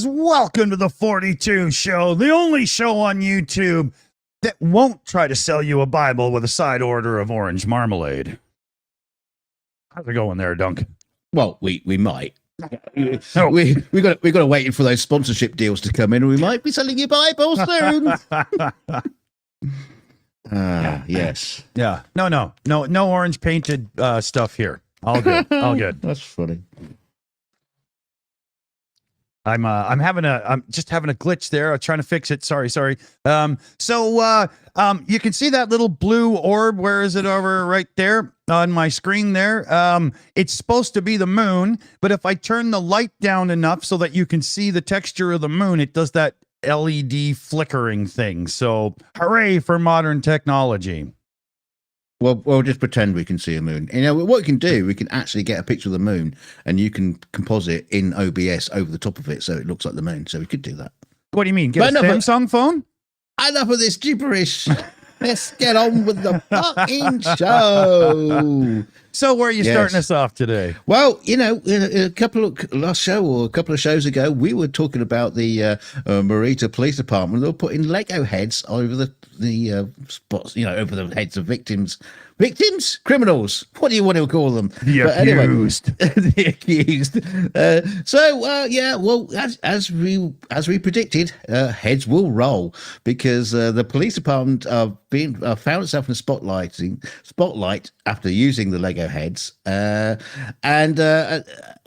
guys, welcome to the 42 show, the only show on YouTube that won't try to sell you a Bible with a side order of orange marmalade. How's it going there, Dunk? Well, we might. No. We got to wait for those sponsorship deals to come in, and we might be selling you Bible soon. Yes. Yeah. No orange painted stuff here. All good. All good. That's funny. I'm just having a glitch there. I'm trying to fix it. Sorry. So you can see that little blue orb. Where is it? Over right there on my screen there. It's supposed to be the moon, but if I turn the light down enough so that you can see the texture of the moon, it does that LED flickering thing. So hooray for modern technology. Well, we'll just pretend we can see a moon. You know what we can do? We can actually get a picture of the moon, and you can composite in OBS over the top of it, so it looks like the moon. So we could do that. What do you mean? Get a Samsung phone? Enough of this gibberish. Let's get on with the fucking show. So where are you starting us off today? Well, you know, a couple of shows ago, we were talking about the Morita Police Department. They were putting Lego heads over the spots, you know, over the heads of victims. Victims? Criminals. What do you want to call them? The accused. Anyway, the accused. Well, as we predicted, heads will roll because the police department found itself in the spotlight after using the Lego heads.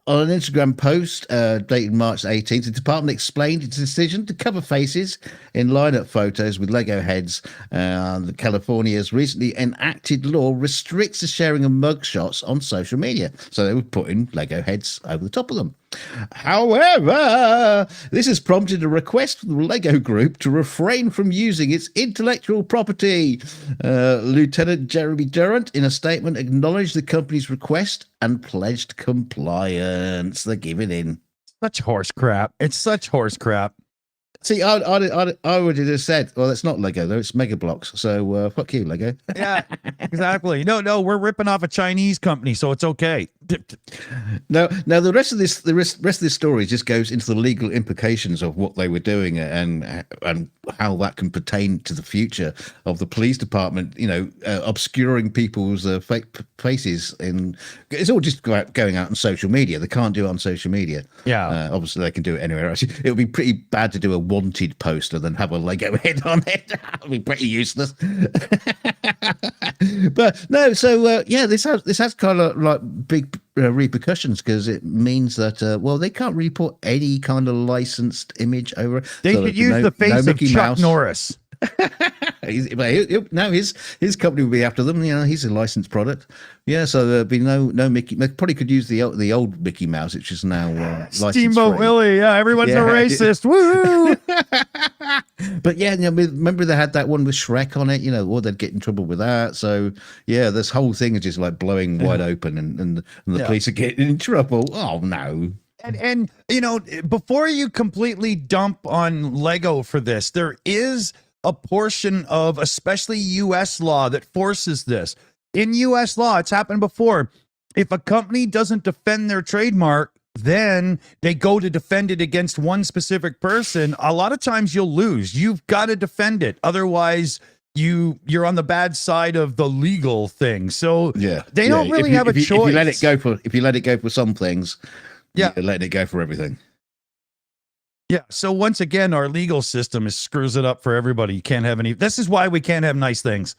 On an Instagram post dated March 18th, the department explained its decision to cover faces in lineup photos with Lego heads. California's recently enacted law restricts the sharing of mugshots on social media, so they were putting Lego heads over the top of them. However, this has prompted a request from the Lego Group to refrain from using its intellectual property. Lieutenant Jeremy Durant, in a statement, acknowledged the company's request and pledged compliance. They're giving in. Such horse crap. It's such horse crap. See, I would have said, well, it's not Lego, though. It's Mega Bloks. So fuck you, Lego. Yeah, exactly. No, we're ripping off a Chinese company, so it's okay. Now the rest of this story just goes into the legal implications of what they were doing and how that can pertain to the future of the police department. You know, obscuring people's fake faces, and it's all just going out on social media. They can't do it on social media. Yeah, obviously they can do it anywhere else. It would be pretty bad to do a wanted poster than have a Lego head on it. That'd be pretty useless. But no, so this has kind of like big repercussions because it means that they can't really put any kind of licensed image over it. They could use the face of Chuck Norris. Now his company will be after them. You know, he's a licensed product. Yeah, so there'd be no Mickey. They probably could use the old Mickey Mouse, which is now licensed. Steamboat Willie. Yeah, everyone's a racist. Woo! But yeah, you know, remember they had that one with Shrek on it. You know, or they'd get in trouble with that. So yeah, this whole thing is just like blowing wide open, and the police are getting in trouble. Oh no. And you know, before you completely dump on Lego for this, there is a portion of especially U.S. law that forces this. In U.S. law, it's happened before. If a company doesn't defend their trademark, then they go to defend it against one specific person. A lot of times you'll lose. You've got to defend it. Otherwise, you're on the bad side of the legal thing. So they don't really have a choice. If you let it go for some things, you're letting it go for everything. Yeah. So once again, our legal system screws it up for everybody. You can't have any. This is why we can't have nice things.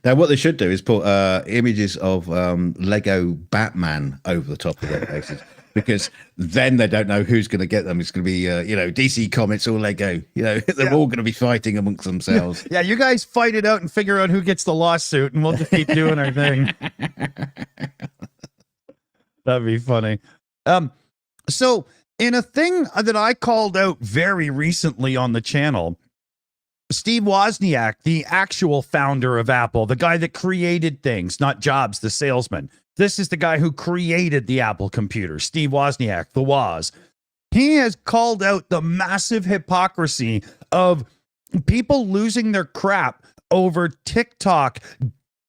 Now, what they should do is put images of Lego Batman over the top of their faces, because then they don't know who's going to get them. It's going to be, DC Comics or Lego. You know, they're all going to be fighting amongst themselves. Yeah, you guys fight it out and figure out who gets the lawsuit, and we'll just keep doing our thing. That'd be funny. So in a thing that I called out very recently on the channel, Steve Wozniak, the actual founder of Apple, the guy that created things, not Jobs, the salesman. This is the guy who created the Apple computer, Steve Wozniak, the Woz. He has called out the massive hypocrisy of people losing their crap over TikTok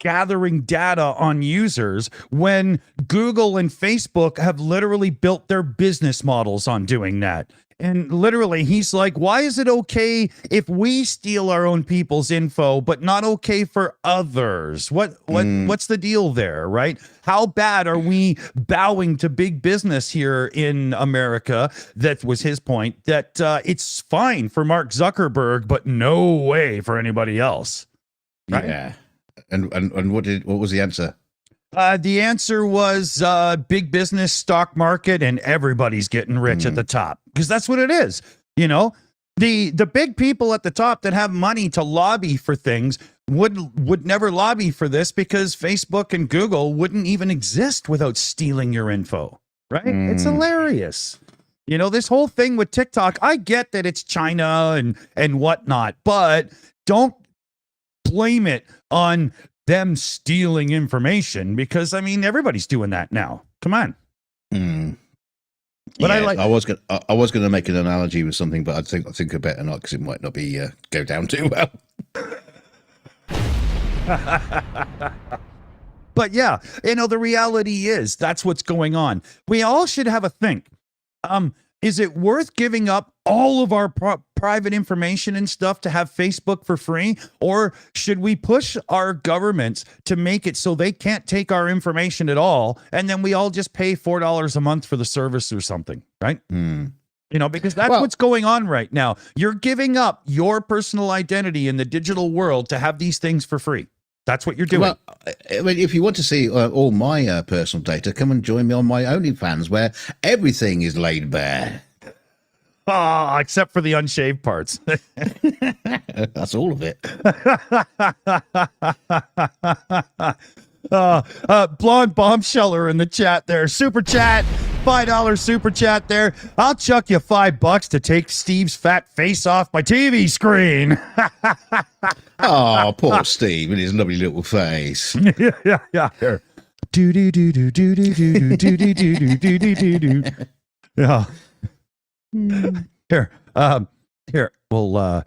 gathering data on users when Google and Facebook have literally built their business models on doing that. And literally, he's like, why is it okay if we steal our own people's info, but not okay for others? What's the deal there, right? How bad are we bowing to big business here in America? That was his point, that it's fine for Mark Zuckerberg, but no way for anybody else. Right? Yeah. And what was the answer? The answer was big business, stock market, and everybody's getting rich at the top, because that's what it is. You know, the big people at the top that have money to lobby for things would never lobby for this, because Facebook and Google wouldn't even exist without stealing your info. Right? It's hilarious. You know, this whole thing with TikTok, I get that it's China and whatnot, but don't blame it on them stealing information, because I mean everybody's doing that now. Come on. But yeah, I was gonna make an analogy with something, but I think I better not, because it might not be go down too well. But yeah, you know, the reality is that's what's going on. We all should have a think. Is it worth giving up all of our private information and stuff to have Facebook for free? Or should we push our governments to make it so they can't take our information at all, and then we all just pay $4 a month for the service or something, right? You know, because that's what's going on right now. You're giving up your personal identity in the digital world to have these things for free. That's what you're doing. Well, I mean, if you want to see all my personal data, come and join me on my OnlyFans, where everything is laid bare. Except for the unshaved parts. That's all of it. Blonde bombsheller in the chat there. Super chat. $5 super chat there. I'll chuck you $5 to take Steve's fat face off my TV screen. Oh, poor Steve and his lovely little face. Yeah. Here. Do do do do do do do do do do do do do. Yeah. Here. Well,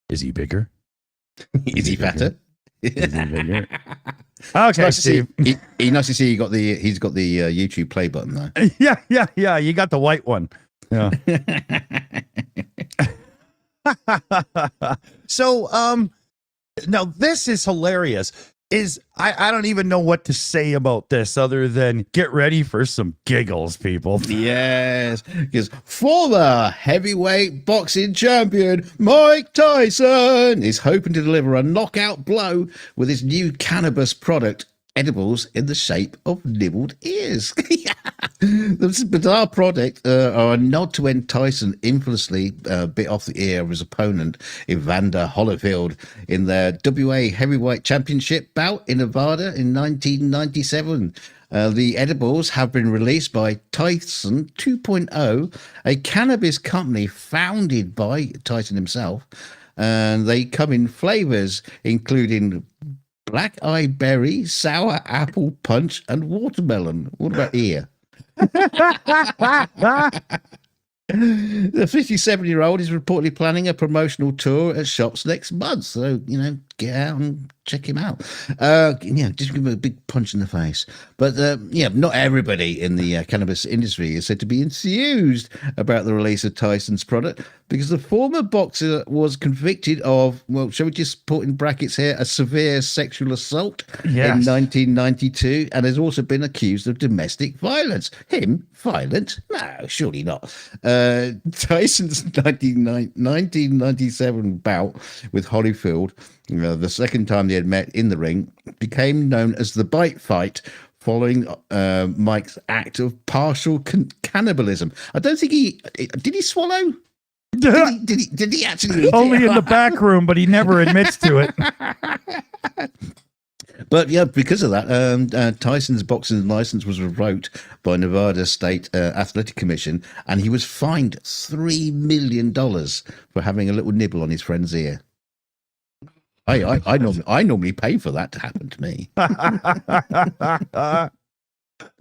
is he bigger? Is he fatter? Is he bigger? Okay, nice Steve. Nice to see he's got the YouTube play button though. Yeah. You got the white one. Yeah. So, now this is hilarious. I don't even know what to say about this other than get ready for some giggles, people. Yes, because former heavyweight boxing champion Mike Tyson is hoping to deliver a knockout blow with his new cannabis product, edibles in the shape of nibbled ears. The bizarre product are a nod to when Tyson infamously bit off the ear of his opponent, Evander Holyfield, in their WA Heavyweight Championship bout in Nevada in 1997. The edibles have been released by Tyson 2.0, a cannabis company founded by Tyson himself, and they come in flavors including black-eyed berry, sour apple punch, and watermelon. What about ear? The 57-year-old is reportedly planning a promotional tour at shops next month, so get out and check him out. Just give him a big punch in the face. But not everybody in the cannabis industry is said to be enthused about the release of Tyson's product, because the former boxer was convicted of, well, shall we just put in brackets here, a severe sexual assault in 1992, and has also been accused of domestic violence. Him? Violent? No, surely not. Tyson's 1997 bout with Holyfield, the second time they had met in the ring, became known as the Bite Fight, following Mike's act of partial cannibalism. I don't think did he swallow? Did he actually? Only in the back room, but he never admits to it. But yeah, because of that, Tyson's boxing license was revoked by Nevada State Athletic Commission, and he was fined $3 million for having a little nibble on his friend's ear. I normally pay for that to happen to me.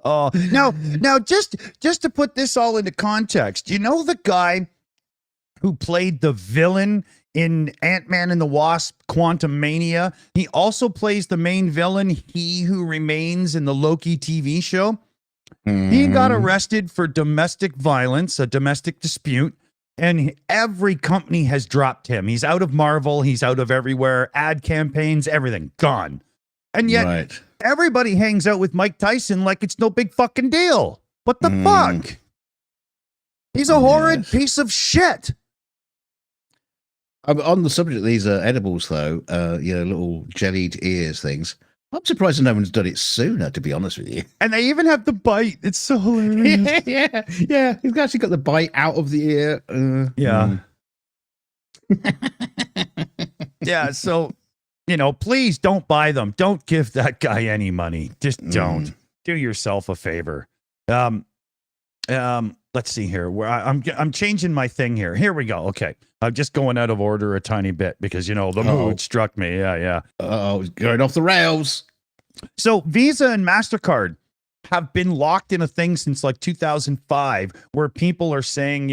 Oh, now, just to put this all into context, you know the guy who played the villain in Ant-Man and the Wasp: Quantumania. He also plays the main villain, He Who Remains, in the Loki TV show. He got arrested for domestic violence, a domestic dispute, and every company has dropped him. He's out of Marvel. He's out of everywhere. Ad campaigns, everything gone. And yet everybody hangs out with Mike Tyson like it's no big fucking deal. What the fuck? He's a horrid piece of shit. On the subject of these edibles, though, little jellied ears things, I'm surprised no one's done it sooner, to be honest with you. And they even have the bite. It's so hilarious. yeah. He's actually got the bite out of the ear. Yeah, so, please don't buy them. Don't give that guy any money. Just don't. Do yourself a favor. Let's see here. Where I'm changing my thing here. Here we go. Okay. I'm just going out of order a tiny bit because, the mood struck me. Yeah. Oh, going off the rails. So Visa and Mastercard have been locked in a thing since like 2005 where people are saying,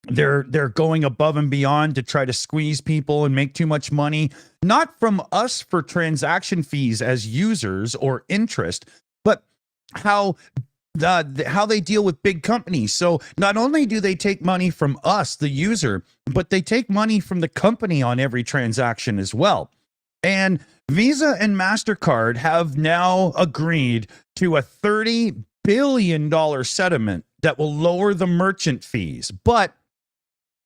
they're going above and beyond to try to squeeze people and make too much money, not from us for transaction fees as users or interest, but how they deal with big companies. So not only do they take money from us, the user, but they take money from the company on every transaction as well. And Visa and MasterCard have now agreed to a $30 billion settlement that will lower the merchant fees, but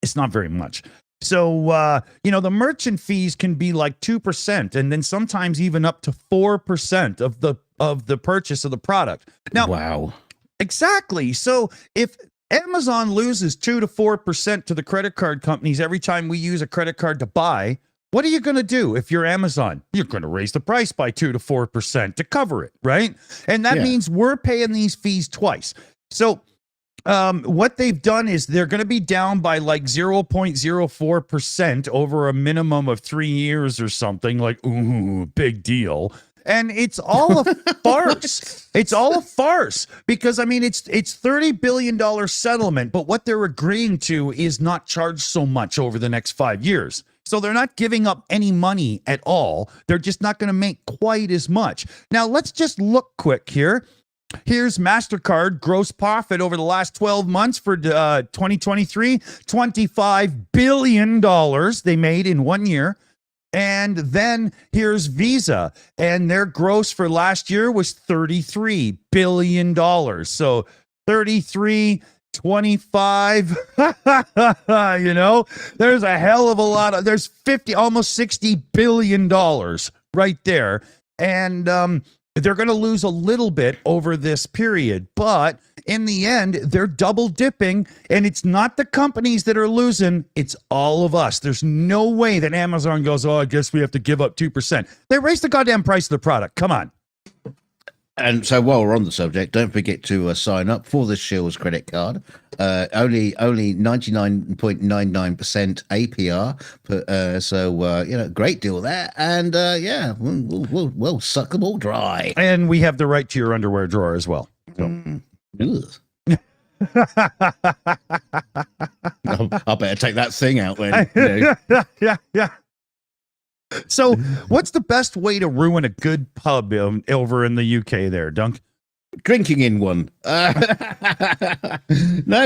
it's not very much. So, the merchant fees can be like 2% and then sometimes even up to 4% of the purchase of the product. Now, wow. Exactly. So if Amazon loses 2 to 4% to the credit card companies every time we use a credit card to buy, what are you going to do if you're Amazon? You're going to raise the price by 2 to 4% to cover it, right? And that means we're paying these fees twice. So what they've done is they're going to be down by like 0.04% over a minimum of 3 years or something. Like, ooh, big deal. And it's all a farce. It's all a farce because, it's $30 billion settlement, but what they're agreeing to is not charge so much over the next 5 years. So they're not giving up any money at all. They're just not going to make quite as much. Now, let's just look quick here. Here's MasterCard gross profit over the last 12 months for 2023, $25 billion they made in 1 year. And then here's Visa, and their gross for last year was $33 billion. So 33, 25, there's a hell of a lot there's 50, almost $60 billion right there. And they're going to lose a little bit over this period, but in the end, they're double dipping, and it's not the companies that are losing, it's all of us. There's no way that Amazon goes, I guess we have to give up 2%. They raised the goddamn price of the product. Come on. And so while we're on the subject, don't forget to sign up for the Shills credit card. Only 99.99% APR. So great deal there. And we'll suck them all dry. And we have the right to your underwear drawer as well. So. I better take that thing out then. Yeah. So what's the best way to ruin a good pub over in the UK there, Dunk? Drinking in one. No,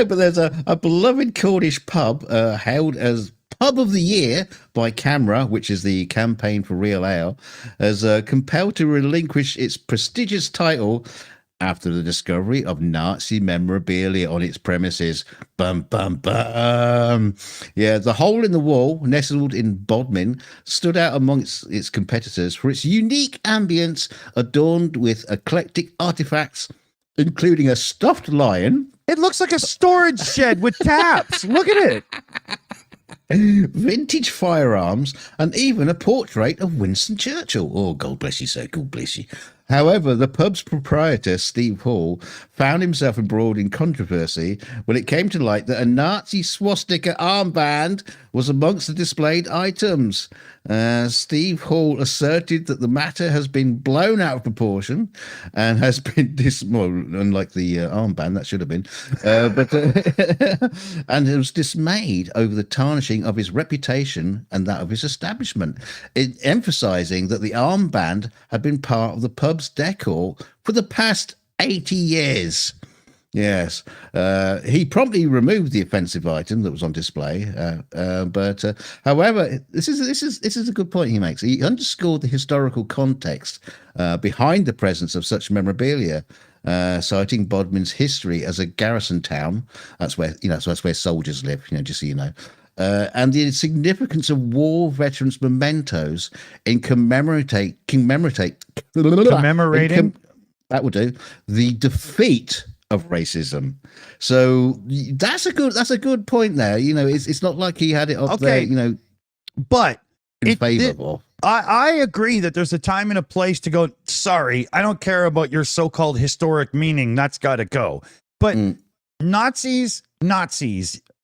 but there's a beloved Cornish pub hailed as Pub of the Year by Camera, which is the campaign for Real Ale, as compelled to relinquish its prestigious title after the discovery of Nazi memorabilia on its premises. Bum, bum, bum. Yeah, the hole in the wall, nestled in Bodmin, stood out amongst its competitors for its unique ambience, adorned with eclectic artifacts, including a stuffed lion. It looks like a storage shed with taps. Look at it. Vintage firearms, and even a portrait of Winston Churchill. Oh, God bless you, sir. God bless you. However, the pub's proprietor, Steve Hall, found himself embroiled in controversy when it came to light that a Nazi swastika armband was amongst the displayed items. Steve Hall asserted that the matter has been blown out of proportion and has been unlike the armband, that should have been, and was dismayed over the tarnishing of his reputation and that of his establishment, emphasizing that the armband had been part of the pub's decor for the past 80 years. Yes, he promptly removed the offensive item that was on display. But however, this is a good point he makes. He underscored the historical context behind the presence of such memorabilia, citing Bodmin's history as a garrison town. That's where that's where soldiers live. Just so you know. And the significance of war veterans' mementos in commemorating that will do the defeat of racism. So that's a good point there. It's not like he had it up there. But in favor of. I agree that there's a time and a place to go. Sorry, I don't care about your so-called historic meaning. That's got to go. But Nazis.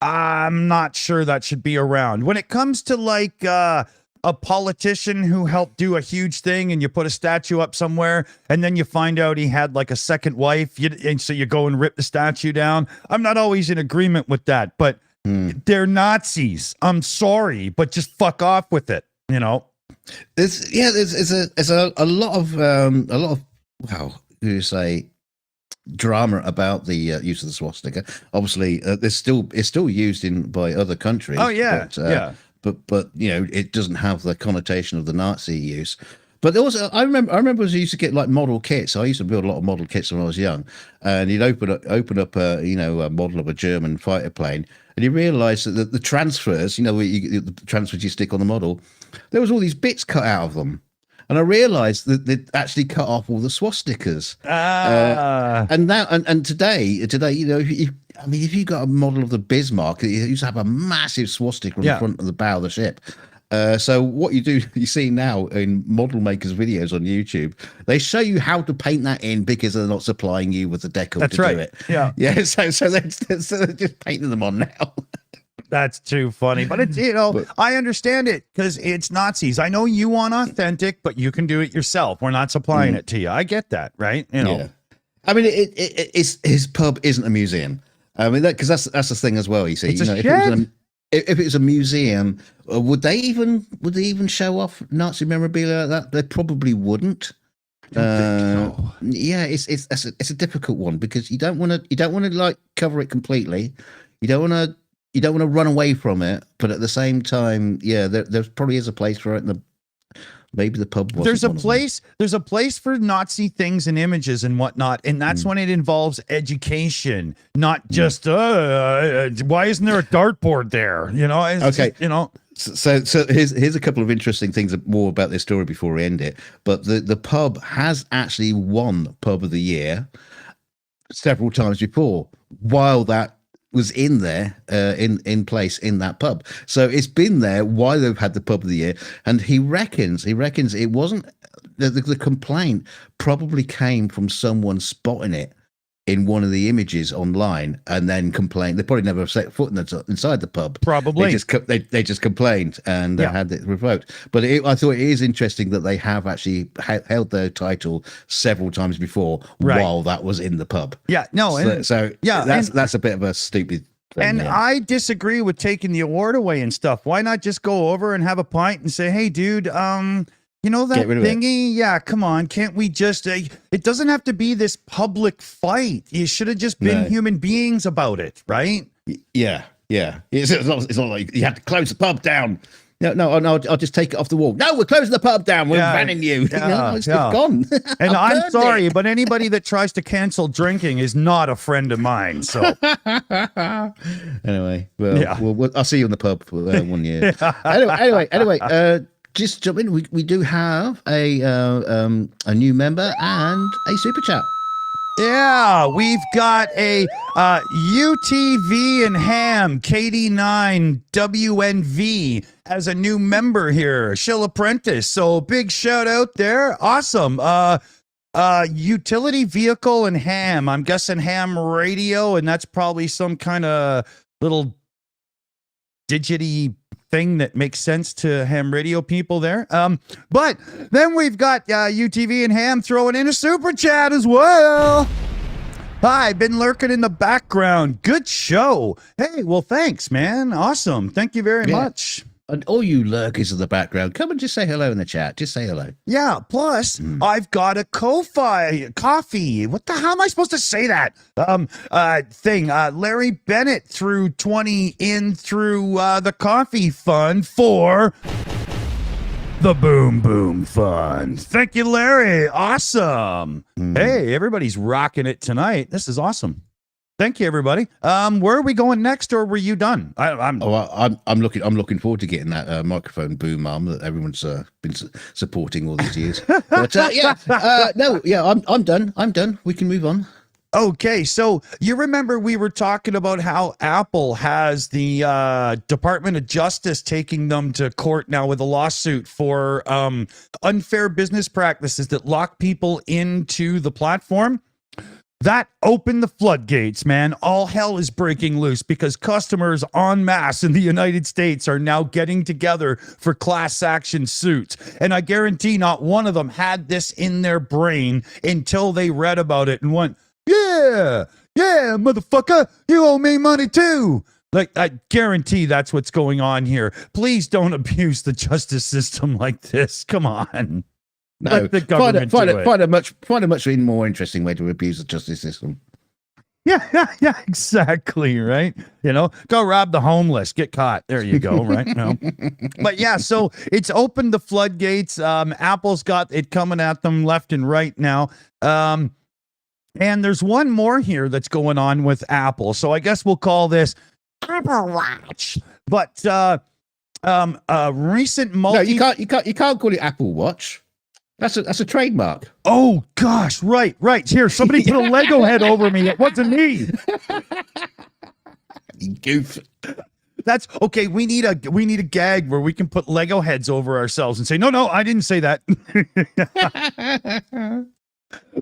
I'm not sure that should be around. When it comes to like a politician who helped do a huge thing and you put a statue up somewhere and then you find out he had like a second wife, and so you go and rip the statue down. I'm not always in agreement with that, but they're Nazis. I'm sorry, but just fuck off with it. There's a lot of you say drama about the use of the swastika. Obviously, it's still used by other countries. Oh yeah, but it doesn't have the connotation of the Nazi use. But also, I remember I used to get like model kits. I used to build a lot of model kits when I was young, and you'd open up a model of a German fighter plane, and you realise that the transfers, the transfers you stick on the model, there was all these bits cut out of them. And I realised that they'd actually cut off all the swastikas. And now, and today, if you got a model of the Bismarck, it used to have a massive swastika on the front of the bow of the ship. So what you see now in model makers' videos on YouTube, they show you how to paint that in because they're not supplying you with the decal to do it. Yeah. So they're just painting them on now. That's too funny, but it's I understand it because it's Nazis. I know you want authentic, but you can do it yourself. We're not supplying it to you. I get that, right? Yeah. I mean, it's his pub isn't a museum. I mean, because that's the thing as well. You see, if it was a museum, would they even show off Nazi memorabilia like that? They probably wouldn't. Yeah, it's a difficult one because you don't want to like cover it completely. You don't want to run away from it, but at the same time, there probably is a place for it. Maybe the pub wasn't. There's a place for Nazi things and images and whatnot, and that's when it involves education, not just why isn't there a dartboard there? So here's a couple of interesting things more about this story before we end it. But the pub has actually won Pub of the Year several times before, while that was in there in place in that pub. So it's been there while they've had the Pub of the Year, and he reckons it wasn't the complaint probably came from someone spotting it in one of the images online and then complained. They probably never set foot inside the pub. Probably they just complained and had it revoked. But I thought it is interesting that they have actually held their title several times before while that was in the pub. Yeah, no, that's a bit of a stupid thing. And I disagree with taking the award away and stuff. Why not just go over and have a pint and say, "Hey, dude, that thingy? Yeah, come on. Can't we just, it doesn't have to be this public fight. You should have just been human beings about it, right?" Yeah. It's not like you have to close the pub down. No, I'll just take it off the wall. No, we're closing the pub down. We're banning you. It's gone. And I'm sorry, but anybody that tries to cancel drinking is not a friend of mine. So anyway, I'll see you in the pub for 1 year. Anyway, just jump in. We do have a new member and a super chat. Yeah, we've got a UTV and Ham KD9 WNV as a new member here, Shill Apprentice. So big shout out there. Awesome. Utility vehicle and ham. I'm guessing ham radio, and that's probably some kind of little digity thing that makes sense to ham radio people there. But then we've got UTV and ham throwing in a super chat as well. Hi, been lurking in the background. Good show. Hey, well, thanks, man. Awesome. Thank you very much. And all you lurkers in the background, come and just say hello in the chat. Just say hello. Yeah. Plus, I've got a coffee. What the hell am I supposed to say that? Thing. Larry Bennett threw 20 in through the coffee fund for the Boom Boom Fund. Thank you, Larry. Awesome. Hey, everybody's rocking it tonight. This is awesome. Thank you, everybody. Where are we going next, or were you done? I'm looking forward to getting that microphone boom arm that everyone's been supporting all these years. But I'm done. I'm done. We can move on. Okay, so you remember we were talking about how Apple has the Department of Justice taking them to court now with a lawsuit for unfair business practices that lock people into the platform. That opened the floodgates, man. All hell is breaking loose because customers en masse in the United States are now getting together for class action suits. And I guarantee not one of them had this in their brain until they read about it and went, yeah, motherfucker, you owe me money too. Like, I guarantee that's what's going on here. Please don't abuse the justice system like this. Come on. No, let the government find a much more interesting way to abuse the justice system. Yeah, exactly, right? You know, go rob the homeless, get caught. There you go, right? No. But yeah, so it's opened the floodgates. Apple's got it coming at them left and right now. And there's one more here that's going on with Apple. So I guess we'll call this Apple Watch. But recent No, you can't call it Apple Watch. That's a trademark. Oh gosh, right. Here, somebody put a Lego head over me. It wasn't me. You goof. That's okay. We need a gag where we can put Lego heads over ourselves and say, no, I didn't say that.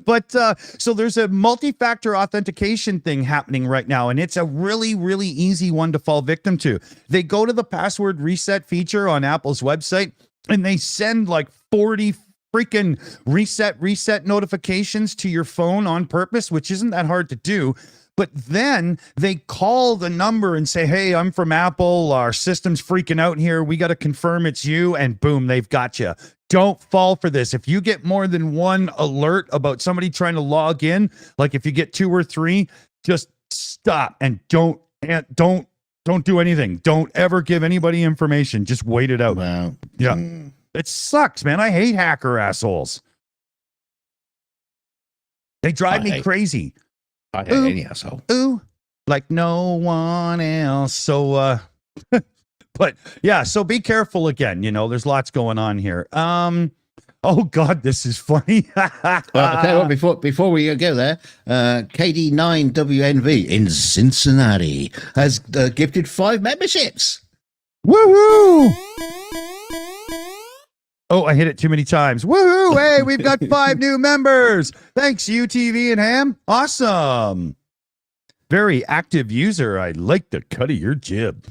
But so there's a multi-factor authentication thing happening right now, and it's a really, really easy one to fall victim to. They go to the password reset feature on Apple's website, and they send like 40 freaking reset notifications to your phone on purpose, which isn't that hard to do. But then they call the number and say, hey, I'm from Apple. Our system's freaking out here. We got to confirm it's you. And boom, they've got you. Don't fall for this. If you get more than one alert about somebody trying to log in, like if you get 2 or 3, just stop and don't do anything. Don't ever give anybody information. Just wait it out. Wow. Yeah. It sucks, man. I hate hacker assholes. They drive me crazy. I hate any asshole. Ooh, like no one else. So, but yeah, so be careful again. You know, there's lots going on here. Oh God, this is funny. Well, I'll tell you what, before we go there, KD9WNV in Cincinnati has gifted 5 memberships. Woohoo! Oh, I hit it too many times. Woohoo! Hey, we've got 5 new members. Thanks, UTV and Ham. Awesome. Very active user. I like the cut of your jib.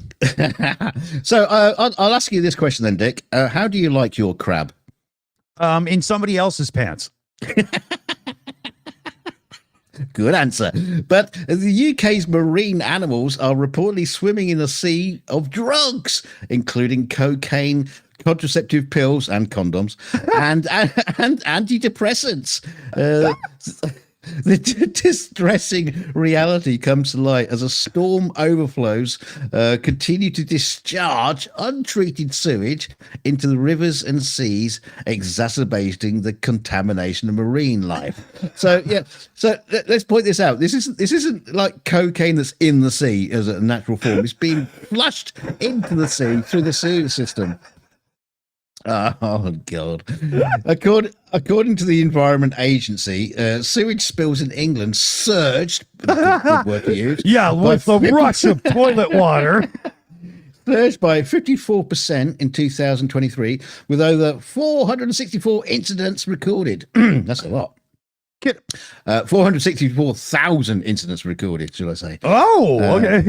So I'll ask you this question then, Dick. How do you like your crab? In somebody else's pants. Good answer. But the UK's marine animals are reportedly swimming in a sea of drugs, including cocaine, contraceptive pills and condoms, and antidepressants. The distressing reality comes to light as a storm overflows continue to discharge untreated sewage into the rivers and seas, exacerbating the contamination of marine life. So let's point this out. This isn't like cocaine that's in the sea as a natural form. It's being flushed into the sea through the sewage system. Oh God! According to the Environment Agency, sewage spills in England surged. Good word to use. Yeah, with the rush of toilet water. Surged by 54% in 2023, with over 464 incidents recorded. That's a lot. Get, 464,000 incidents recorded, shall I say. oh, okay.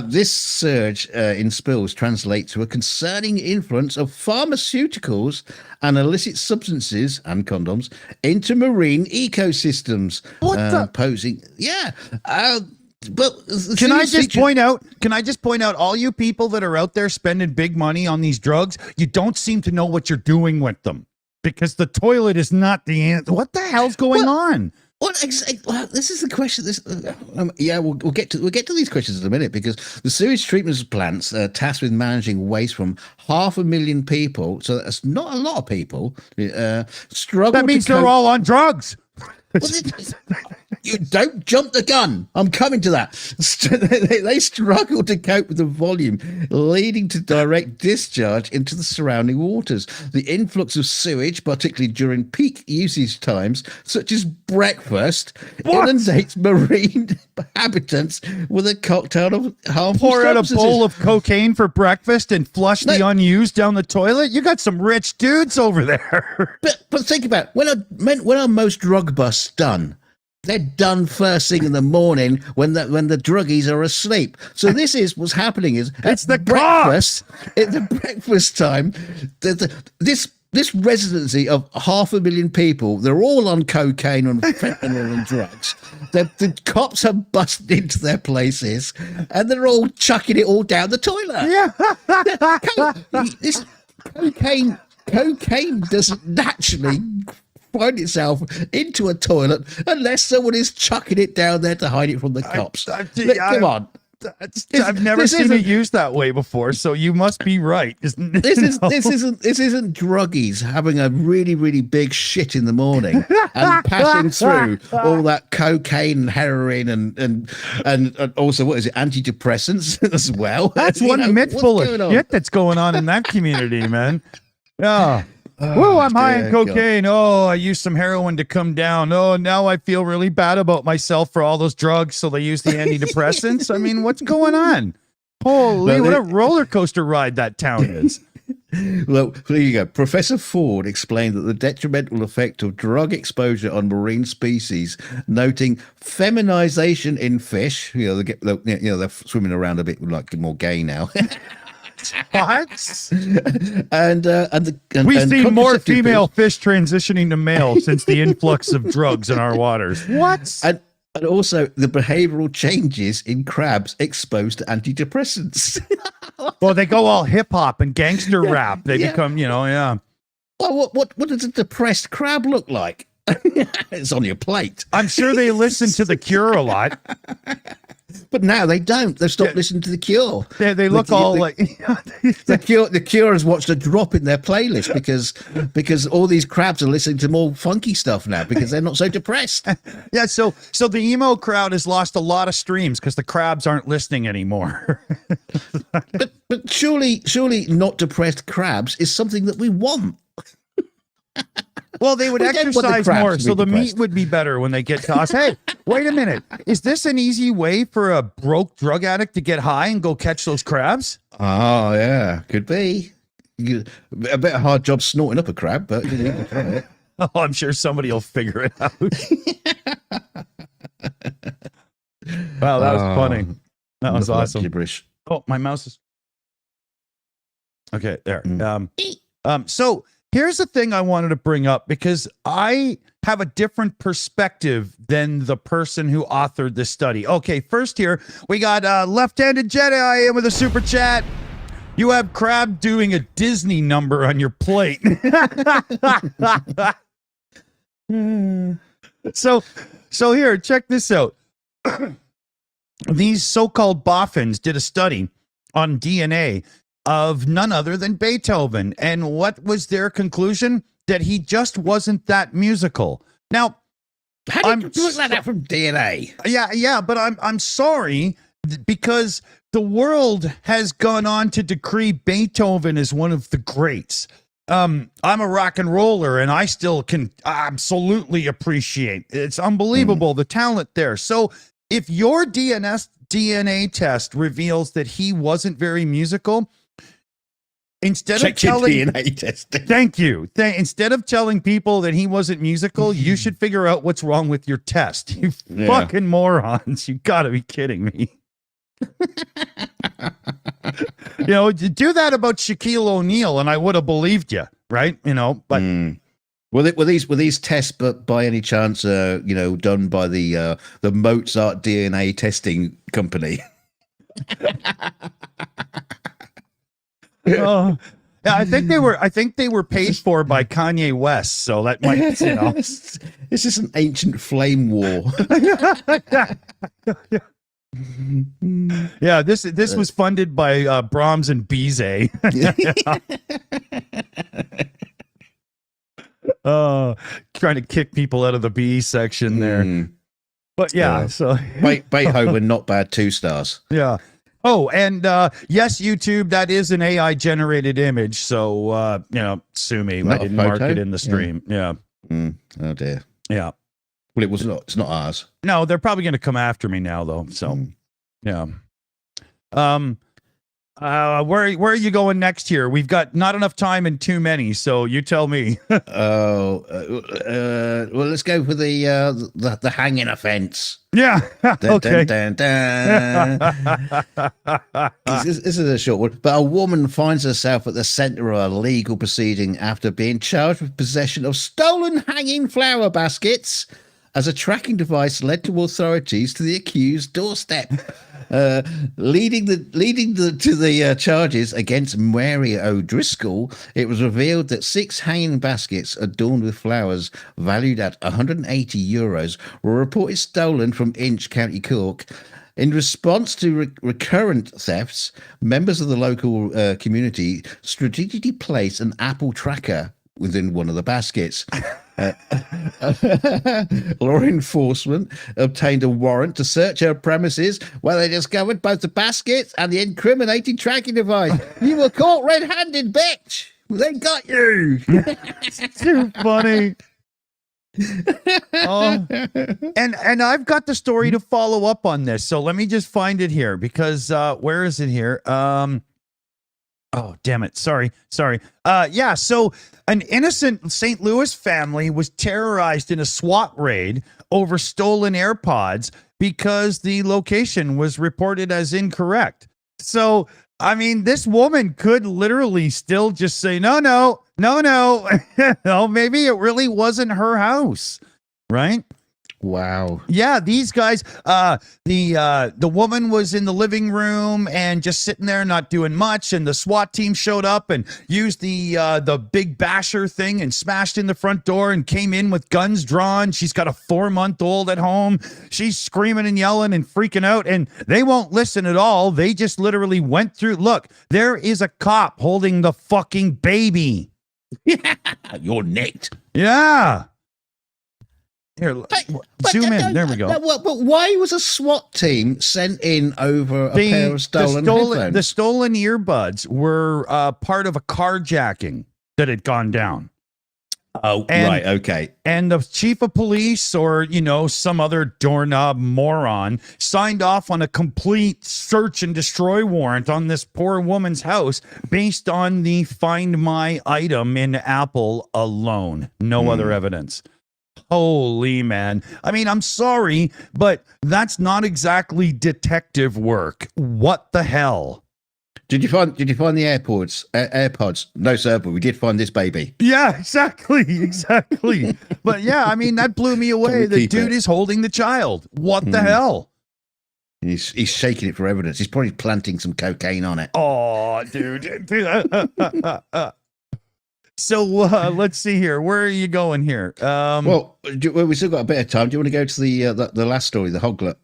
This surge in spills translates to a concerning influence of pharmaceuticals and illicit substances and condoms into marine ecosystems. What the? Posing, but Can I just point out all you people that are out there spending big money on these drugs, you don't seem to know what you're doing with them. Because the toilet is not the answer. What the hell's going on? Well, this is the question. We'll get to these questions in a minute, because the sewage treatment plants are tasked with managing waste from 500,000 people. So that's not a lot of people. Struggle. That means they're all on drugs. You don't jump the gun. I'm coming to that. They struggle to cope with the volume, leading to direct discharge into the surrounding waters. The influx of sewage, particularly during peak usage times, such as breakfast, inundates marine inhabitants with a cocktail of harmful Pour out a substances. bowl of cocaine for breakfast and flush the unused down the toilet. You got some rich dudes over there. But think about it. When are most drug busts done? They're done first thing in the morning when the druggies are asleep. So this is what's happening is It's the breakfast. At the breakfast time, this residency of 500,000 people, they're all on cocaine and fentanyl and drugs. The cops have busted into their places and they're all chucking it all down the toilet. Yeah. This cocaine doesn't naturally find itself into a toilet unless someone is chucking it down there to hide it from the cops. Come on. I've never seen it used that way before, so you must be right. This isn't druggies having a really, really big shit in the morning and passing through all that cocaine and heroin and also, what is it, antidepressants as well. That's one myth full of shit that's going on in that community, man. Yeah. Whoa, I'm high on cocaine. God. Oh, I used some heroin to come down. Oh, now I feel really bad about myself for all those drugs, so they use the antidepressants. I mean, what's going on? Holy, what a roller coaster ride that town is. Well, there you go. Professor Ford explained that the detrimental effect of drug exposure on marine species, noting feminization in fish. They're swimming around a bit like more gay now. What? We see more female fish transitioning to male since the influx of drugs in our waters. What? And also the behavioral changes in crabs exposed to antidepressants. Well, they go all hip hop and gangster rap. They become, Well, what does a depressed crab look like? It's on your plate. I'm sure they listen to The Cure a lot. But now they don't. They've stopped listening to The Cure. They look like The Cure has watched a drop in their playlist because all these crabs are listening to more funky stuff now because they're not so depressed. Yeah, so the emo crowd has lost a lot of streams because the crabs aren't listening anymore. but surely not depressed crabs is something that we want. Well, they would exercise more, so the meat would be better when they get to us. Hey, wait a minute. Is this an easy way for a broke drug addict to get high and go catch those crabs? Oh, yeah, could be. A bit of hard job snorting up a crab, but you can try it. Oh, I'm sure somebody will figure it out. Wow, that was funny. That was awesome. Gibberish. Oh, my mouse is... Okay, there. So... here's the thing I wanted to bring up because I have a different perspective than the person who authored this study. Okay, first here, we got Left-Handed Jedi with a super chat. You have crab doing a Disney number on your plate. So here, check this out. These so-called boffins did a study on DNA of none other than Beethoven. And what was their conclusion? That he just wasn't that musical. Now, how did you look like that from DNA? Yeah, but I'm sorry, because the world has gone on to decree Beethoven as one of the greats. I'm a rock and roller, and I still can absolutely appreciate it's unbelievable the talent there. So if your DNA test reveals that he wasn't very musical, instead Check of your telling DNA testing. Thank you. Instead of telling people that he wasn't musical, you should figure out what's wrong with your test. You fucking morons. You gotta be kidding me. You know, do that about Shaquille O'Neal and I would have believed you, right? You know, but Were these tests, but by any chance, done by the Mozart DNA testing company? Yeah, I think they were paid for by Kanye West, so that might, you know. This is an ancient flame war. Yeah, this was funded by Brahms and Bizet. Trying to kick people out of the B section there. But yeah, so Beethoven, not bad, 2 stars. Yeah. Oh, and yes, YouTube, that is an AI generated image. So sue me. I didn't mark it in the stream. Yeah. Oh dear. Yeah. Well, it was not. It's not ours. No, they're probably going to come after me now, though. So, yeah. Where are you going next here? We've got not enough time and too many, so you tell me. Well, let's go for the hanging offence. Yeah. Okay. Dun, dun, dun. This is a short one, but a woman finds herself at the centre of a legal proceeding after being charged with possession of stolen hanging flower baskets as a tracking device led to authorities to the accused's doorstep. Leading to the charges against Mary O'Driscoll, it was revealed that 6 hanging baskets adorned with flowers valued at €180 were reported stolen from Inch, County Cork. In response to recurrent thefts, members of the local community strategically placed an Apple tracker within one of the baskets. Law enforcement obtained a warrant to search her premises, where they discovered both the baskets and the incriminating tracking device. You were caught red-handed, bitch. They got you. It's too funny. And I've got the story to follow up on this, so let me just find it here, because where is it here? Oh, damn it. Sorry. Yeah, so an innocent St. Louis family was terrorized in a SWAT raid over stolen AirPods because the location was reported as incorrect. So, I mean, this woman could literally still just say, no. No, maybe it really wasn't her house, right? Wow. Yeah, these guys, the woman was in the living room and just sitting there not doing much, and the SWAT team showed up and used the big basher thing and smashed in the front door and came in with guns drawn. She's got a 4-month-old at home. She's screaming and yelling and freaking out, and they won't listen at all. They just literally went through. Look, there is a cop holding the fucking baby. You're nicked. Yeah. Here, zoom in. There we go. But why was a SWAT team sent in over a pair of stolen headphones? The stolen earbuds were part of a carjacking that had gone down. Oh, right, okay. And the chief of police, or some other doorknob moron, signed off on a complete search and destroy warrant on this poor woman's house based on the Find My item in Apple alone. No other evidence. Holy man. I mean, I'm sorry, but that's not exactly detective work. What the hell? Did you find the AirPods? No, sir, but we did find this baby. Yeah, exactly. But yeah, I mean, that blew me away. The dude is holding the child. What the hell? He's shaking it for evidence. He's probably planting some cocaine on it. Oh, dude. So let's see here. Where are you going here? Well, we still got a bit of time. Do you want to go to the last story, the hoglet?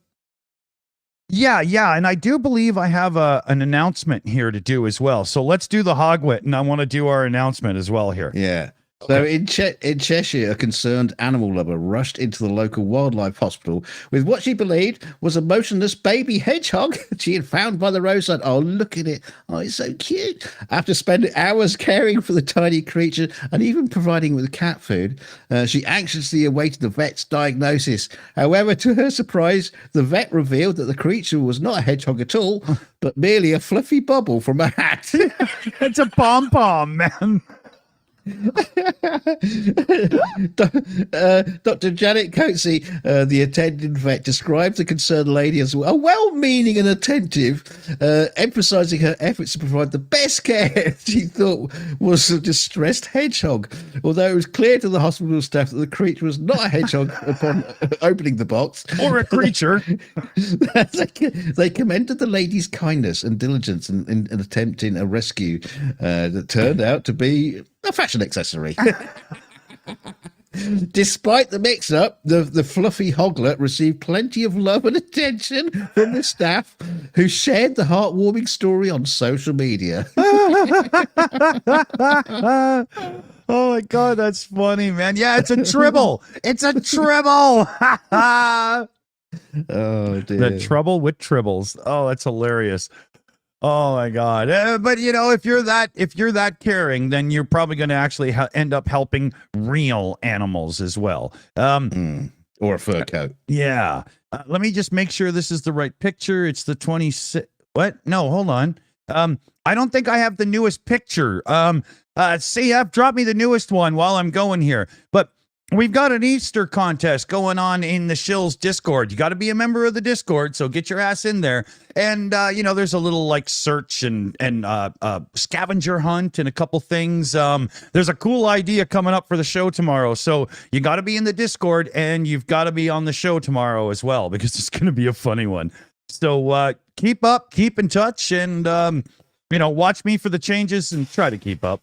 Yeah, and I do believe I have an announcement here to do as well. So let's do the hoglet, and I want to do our announcement as well here. Yeah. So in Cheshire, a concerned animal lover rushed into the local wildlife hospital with what she believed was a motionless baby hedgehog she had found by the roadside. Oh, look at it. Oh, it's so cute. After spending hours caring for the tiny creature and even providing with cat food, she anxiously awaited the vet's diagnosis. However, to her surprise, the vet revealed that the creature was not a hedgehog at all, but merely a fluffy bubble from a hat. It's a pom-pom, man. Dr. Janet Coatsey, the attending vet, described the concerned lady as a well-meaning and attentive, emphasizing her efforts to provide the best care she thought was a distressed hedgehog. Although it was clear to the hospital staff that the creature was not a hedgehog upon opening the box. Or a creature. They commended the lady's kindness and diligence in attempting a rescue that turned out to be a fashion accessory. Despite the mix-up, the fluffy hoglet received plenty of love and attention from the staff, who shared the heartwarming story on social media. Oh my God, that's funny, man. Yeah, it's a tribble. It's a tribble. Oh dear. The trouble with tribbles. Oh, that's hilarious. Oh my God. But you know, if you're that caring, then you're probably going to actually end up helping real animals as well. Or a fur coat. Yeah. Let me just make sure this is the right picture. It's the 26. What? No, hold on. I don't think I have the newest picture. CF, drop me the newest one while I'm going here. But we've got an Easter contest going on in the Shills Discord. You got to be a member of the Discord, so get your ass in there. And, you know, there's a little, like, search and scavenger hunt and a couple things. There's a cool idea coming up for the show tomorrow, so you got to be in the Discord, and you've got to be on the show tomorrow as well, because it's going to be a funny one. So keep up, keep in touch, and, you know, watch me for the changes and try to keep up.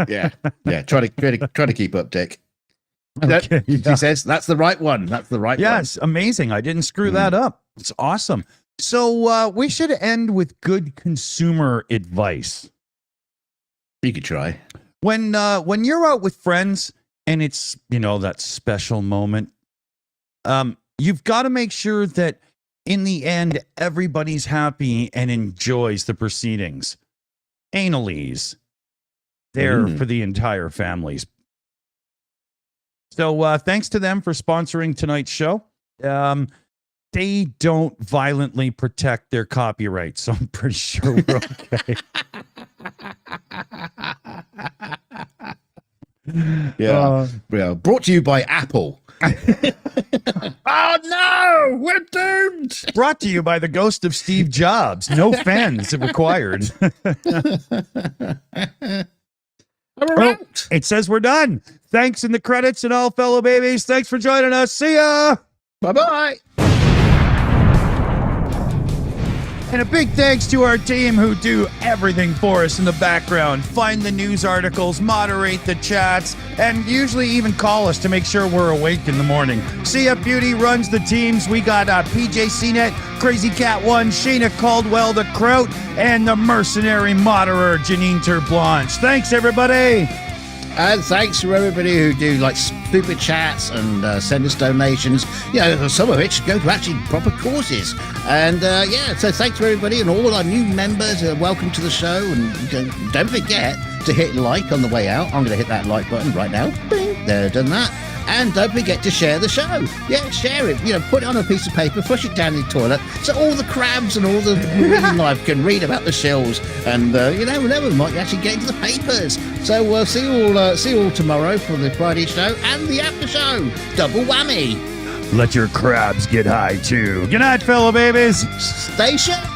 Yeah, try to keep up, Dick. Okay, He says that's the right one. That's the right one. Yes, amazing. I didn't screw that up. It's awesome. So we should end with good consumer advice. You could try. When you're out with friends and it's, you know, that special moment, you've got to make sure that in the end everybody's happy and enjoys the proceedings. Anal-ease. There for the entire families. So thanks to them for sponsoring tonight's show. They don't violently protect their copyright, so I'm pretty sure we're okay. Yeah. Brought to you by Apple. Oh no, we're doomed. Brought to you by the ghost of Steve Jobs. No fans required. Oh, it says we're done. Thanks in the credits and all, fellow babies. Thanks for joining us. See ya. Bye-bye. And a big thanks to our team who do everything for us in the background. Find the news articles, moderate the chats, and usually even call us to make sure we're awake in the morning. CF Beauty runs the teams. We got PJ CNET, Crazy Cat 1, Shayna Caldwell, the Kraut, and the mercenary moderer, Janine Terblanche. Thanks, everybody. And thanks to everybody who do like super chats and send us donations. You know, some of which go to actually proper causes. And so thanks to everybody and all our new members. Welcome to the show. And don't forget to hit like on the way out. I'm going to hit that like button right now. Bing, there, done that. And don't forget to share the show. Yeah, share it. You know, put it on a piece of paper, flush it down in the toilet, so all the crabs and all the marine life can read about the Shills. And you know, we might actually get into the papers. So we'll see you all tomorrow for the Friday show and the after show. Double whammy. Let your crabs get high too. Good night, fellow babies. Stay sharp.